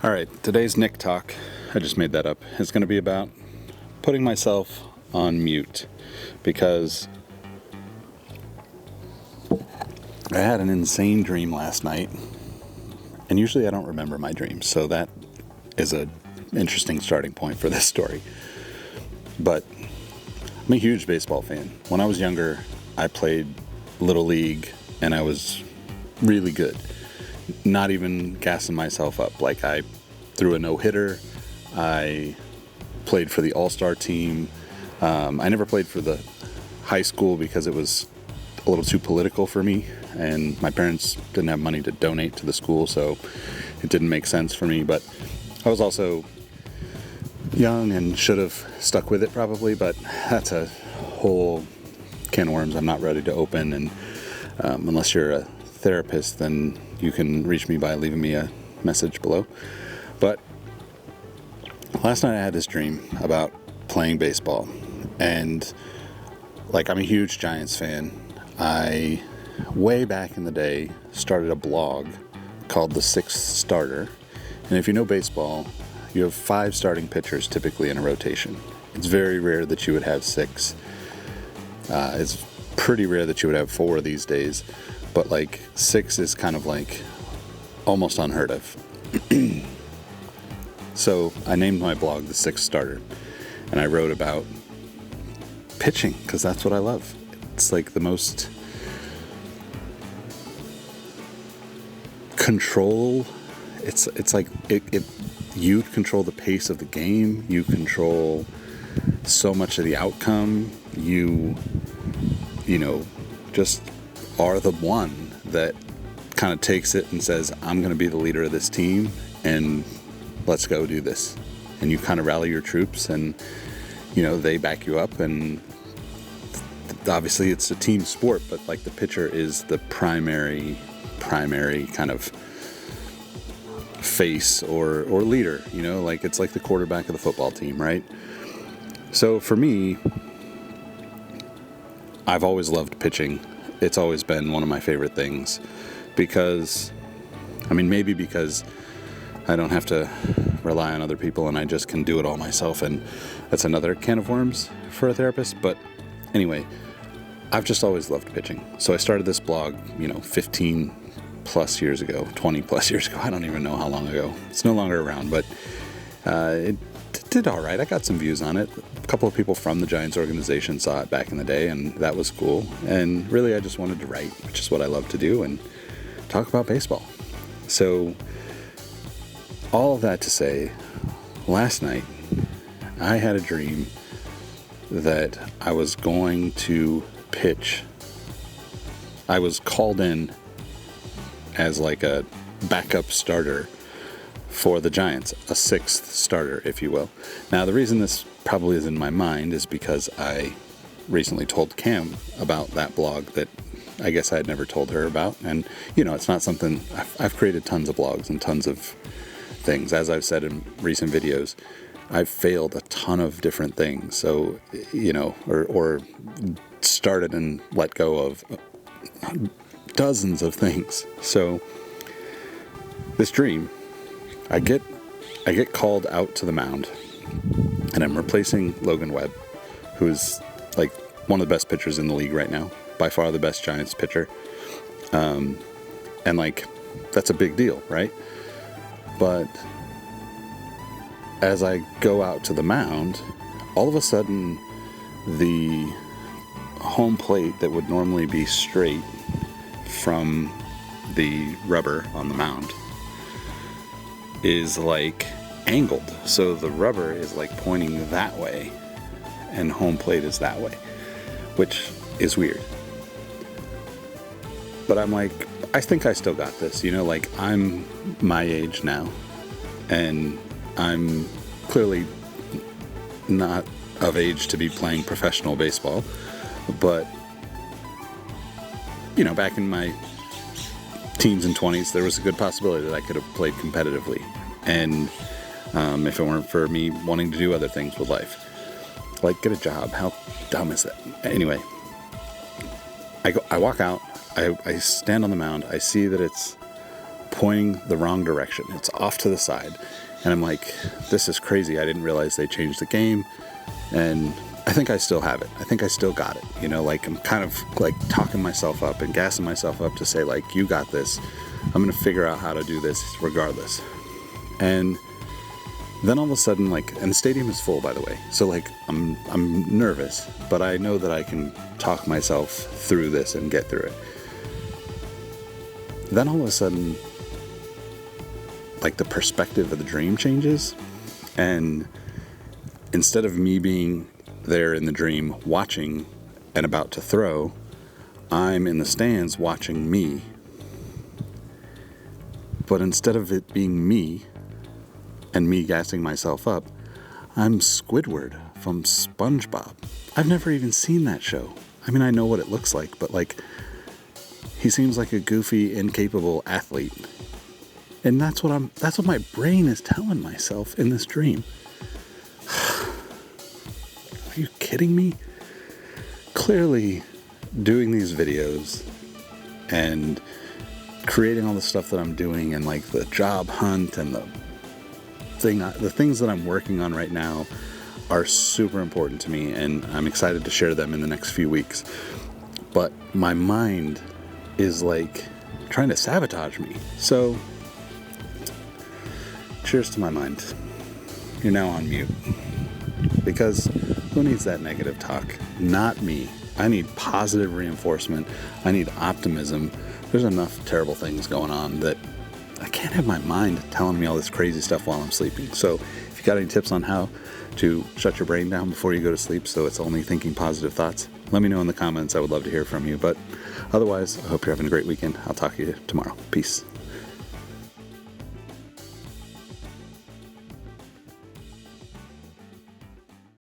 All right, today's Nick Talk, I just made that up, is going to be about putting myself on mute because I had an insane dream last night, and usually I don't remember my dreams, so that is an interesting starting point for this story. But I'm a huge baseball fan. When I was younger, I played Little League, and I was really good. Not even gassing myself up. Like, I threw a no-hitter. I played for the all-star team. I never played for the high school because it was a little too political for me, and my parents didn't have money to donate to the school, so it didn't make sense for me. But I was also young and should have stuck with it probably, but that's a whole can of worms I'm not ready to open. And unless you're a therapist, then you can reach me by leaving me a message below. But last night I had this dream about playing baseball, and like, I'm a huge Giants fan. I, way back in the day, started a blog called The Sixth Starter, and if you know baseball, you have 5 starting pitchers typically in a rotation. It's very rare that you would have 6. It's pretty rare that you would have 4 these days, but like 6 is kind of like almost unheard of. So I named my blog The Sixth Starter, and I wrote about pitching because that's what I love. It's like the most control. It's like you control the pace of the game. You control so much of the outcome. You just are the one that kind of takes it and says, I'm going to be the leader of this team, and let's go do this. And you kind of rally your troops, and they back you up, and obviously it's a team sport, but like the pitcher is the primary kind of face or leader, like it's like the quarterback of the football team, right? So for me, I've always loved pitching. It's always been one of my favorite things because I don't have to rely on other people and I just can do it all myself, and that's another can of worms for a therapist. But anyway, I've just always loved pitching. So I started this blog, 15 plus years ago, 20 plus years ago. I don't even know how long ago. It's no longer around, but it did all right. I got some views on it. A couple of people from the Giants organization saw it back in the day, and that was cool. And really, I just wanted to write, which is what I love to do, and talk about baseball. So all of that to say, last night I had a dream that I was going to pitch. I was called in as like a backup starter for the Giants, a 6th starter, if you will. Now, the reason this probably is in my mind is because I recently told Cam about that blog that I guess I had never told her about. And, it's not something, I've created tons of blogs and tons of things. As I've said in recent videos, I've failed a ton of different things. So, or started and let go of dozens of things. So this dream, I get called out to the mound, and I'm replacing Logan Webb, who's like one of the best pitchers in the league right now, by far the best Giants pitcher. And like, that's a big deal, right? But as I go out to the mound, all of a sudden the home plate that would normally be straight from the rubber on the mound is like angled. So the rubber is like pointing that way and home plate is that way, which is weird. But I'm like, I think I still got this, like I'm my age now, and I'm clearly not of age to be playing professional baseball, but back in my teens and 20s, there was a good possibility that I could have played competitively, and if it weren't for me wanting to do other things with life, like get a job. How dumb is that? Anyway, I walk out, I stand on the mound, I see that it's pointing the wrong direction. It's off to the side. And I'm like, this is crazy. I didn't realize they changed the game. And I think I still have it. I think I still got it. You know, like I'm kind of like talking myself up and gassing myself up to say like, you got this. I'm going to figure out how to do this regardless. And then all of a sudden, like, and the stadium is full, by the way. So like, I'm nervous, but I know that I can talk myself through this and get through it. Then all of a sudden, like the perspective of the dream changes. And instead of me being there in the dream watching and about to throw, I'm in the stands watching me. But instead of it being me and me gassing myself up, I'm Squidward from SpongeBob. I've never even seen that show. I mean, I know what it looks like, but like, he seems like a goofy, incapable athlete. And that's what my brain is telling myself in this dream. Are you kidding me? Clearly, doing these videos and creating all the stuff that I'm doing and like the job hunt and the things that I'm working on right now are super important to me, and I'm excited to share them in the next few weeks. But my mind is like trying to sabotage me. So, cheers to my mind. You're now on mute. Because who needs that negative talk? Not me. I need positive reinforcement. I need optimism. There's enough terrible things going on that I can't have my mind telling me all this crazy stuff while I'm sleeping. So if you got any tips on how to shut your brain down before you go to sleep so it's only thinking positive thoughts, let me know in the comments. I would love to hear from you. But otherwise, I hope you're having a great weekend. I'll talk to you tomorrow. Peace.